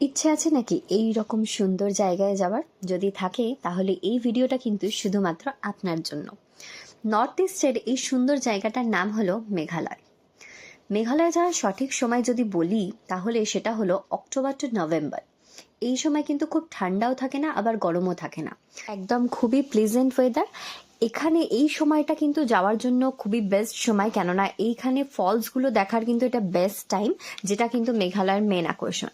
ইচ্ছে আছে নাকি এই রকম সুন্দর জায়গায় যাওয়ার? যদি থাকে তাহলে এই ভিডিওটা কিন্তু শুধুমাত্র আপনার জন্য। নর্থ ইস্টের এই সুন্দর জায়গাটার নাম হলো মেঘালয়। মেঘালয় যাওয়ার সঠিক সময় যদি বলি তাহলে সেটা হলো অক্টোবর টু নভেম্বর। এই সময় কিন্তু খুব ঠান্ডাও থাকে না, আবার গরমও থাকে না, একদম খুবই প্লেজেন্ট ওয়েদার। এখানে এই সময়টা কিন্তু যাওয়ার জন্য খুবই বেস্ট সময়, কেননা এইখানে ফলসগুলো দেখার কিন্তু এটা বেস্ট টাইম, যেটা কিন্তু মেঘালয়ের মেন আকর্ষণ।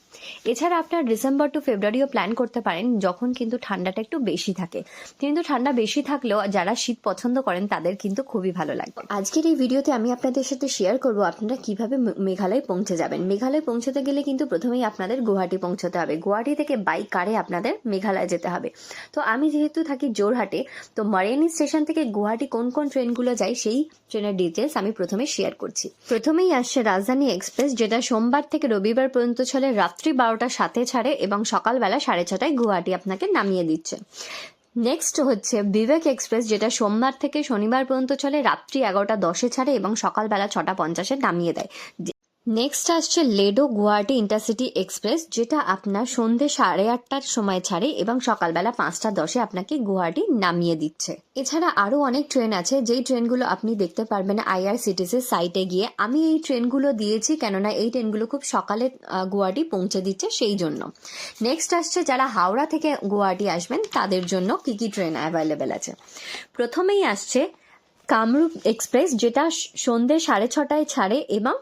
এছাড়া আপনার ডিসেম্বর টু ফেব্রুয়ারিও প্ল্যান করতে পারেন, যখন কিন্তু ঠান্ডাটা একটু বেশি থাকে। কিন্তু ঠান্ডা বেশি থাকলেও যারা শীত পছন্দ করেন তাদের কিন্তু খুবই ভালো লাগবে। আজকের এই ভিডিওতে আমি আপনাদের সাথে শেয়ার করব আপনারা কিভাবে মেঘালয় পৌঁছে যাবেন। মেঘালয় পৌঁছতে গেলে কিন্তু প্রথমেই আপনাদের গুয়াহাটি পৌঁছতে হবে। গুয়াহাটি থেকে বাইক কারে আপনাদের মেঘালয় যেতে হবে। তো আমি যেহেতু থাকি জোরহাটে, তো মারেনি স্টেশন থেকে গুয়াহাটি কোন কোন ট্রেনগুলো যায় সেই ট্রেনের ডিটেলস আমি প্রথমে শেয়ার করছি। প্রথমেই আসছে রাজধানী এক্সপ্রেস, যেটা সোমবার থেকে রবিবার পর্যন্ত চলে, রাত্রি 12টার সাথে ছাড়ে এবং সকালবেলা 6:30টায় গুয়াহাটি আপনাকে নামিয়ে দিচ্ছে। নেক্সট হচ্ছে বিবেক এক্সপ্রেস, যেটা সোমবার থেকে শনিবার পর্যন্ত চলে, রাত্রি 11:10 ছাড়ে এবং সকালবেলা 6:50 নামিয়ে দেয়। নেক্সট আসছে লেডো গুয়াহাটি ইন্টারসিটি এক্সপ্রেস, যেটা আপনার সন্ধ্যে 8:30টার সময় ছাড়ে এবং সকালবেলা 5:10 আপনাকে গুয়াহাটি নামিয়ে দিচ্ছে। এছাড়া আরও অনেক ট্রেন আছে, যেই ট্রেনগুলো আপনি দেখতে পারবেন আইআরসিটিসির সাইটে গিয়ে। আমি এই ট্রেনগুলো দিয়েছি কেননা এই ট্রেনগুলো খুব সকালে গুয়াহাটি পৌঁছে দিচ্ছে সেই জন্য। নেক্সট আসছে যারা হাওড়া থেকে গুয়াহাটি আসবেন তাদের জন্য কি কি ট্রেন অ্যাভেলেবেল আছে। প্রথমেই আসছে কামরূপ এক্সপ্রেস, যেটা সন্ধ্যে 6:30টায় ছাড়ে এবং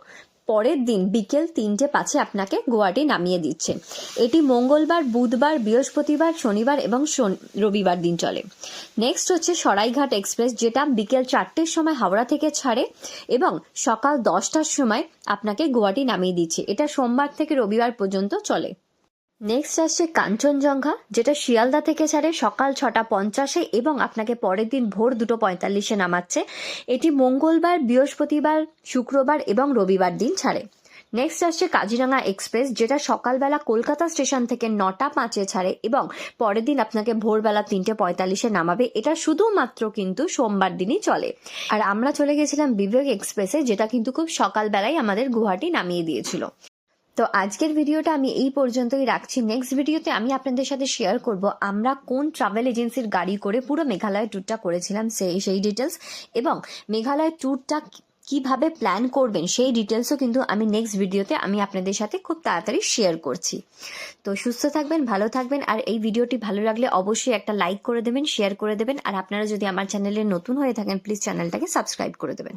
পরের দিন বিকেল 3:05 আপনাকে গুয়াহাটি নামিয়ে দিচ্ছে। এটি মঙ্গলবার, বুধবার, বৃহস্পতিবার, শনিবার এবং রবিবার দিন চলে। নেক্সট হচ্ছে সরাইঘাট এক্সপ্রেস, যেটা বিকেল 4টের সময় হাওড়া থেকে ছাড়ে এবং সকাল 10টার সময় আপনাকে গুয়াহাটি নামিয়ে দিচ্ছে। এটা সোমবার থেকে রবিবার পর্যন্ত চলে। নেক্সট আসছে কাঞ্চনজঙ্ঘা, যেটা শিয়ালদা থেকে ছাড়ে সকাল 6:50 এবং আপনাকে পরের দিন ভোর 2:45 নামাচ্ছে। এটি মঙ্গলবার, বৃহস্পতিবার, শুক্রবার এবং রবিবার দিন ছাড়ে। নেক্সট আসছে কাজিরাঙা এক্সপ্রেস, যেটা সকালবেলা কলকাতা স্টেশন থেকে 9:05 ছাড়ে এবং পরের দিন আপনাকে ভোরবেলা 3:45 নামাবে। এটা শুধুমাত্র কিন্তু সোমবার দিনই চলে। আর আমরা চলে গেছিলাম বিবেক এক্সপ্রেসে, যেটা কিন্তু খুব সকালবেলায় আমাদের গুয়াহাটি নামিয়ে দিয়েছিল। তো আজকের ভিডিওটা আমি এই পর্যন্তই রাখছি। নেক্সট ভিডিওতে আমি আপনাদের সাথে শেয়ার করব আমরা কোন ট্রাভেল এজেন্সির গাড়ি করে পুরো মেঘালয় ট্যুরটা করেছিলাম সেই ডিটেলস, এবং মেঘালয় ট্যুরটা কিভাবে প্ল্যান করবেন সেই ডিটেলসও কিন্তু আমি নেক্সট ভিডিওতে আমি আপনাদের সাথে খুব তাড়াতাড়ি শেয়ার করছি। তো সুস্থ থাকবেন, ভালো থাকবেন, আর এই ভিডিওটি ভালো লাগলে অবশ্যই একটা লাইক করে দেবেন, শেয়ার করে দেবেন, আর আপনারা যদি আমার চ্যানেলে নতুন হয়ে থাকেন প্লিজ চ্যানেলটাকে সাবস্ক্রাইব করে দেবেন।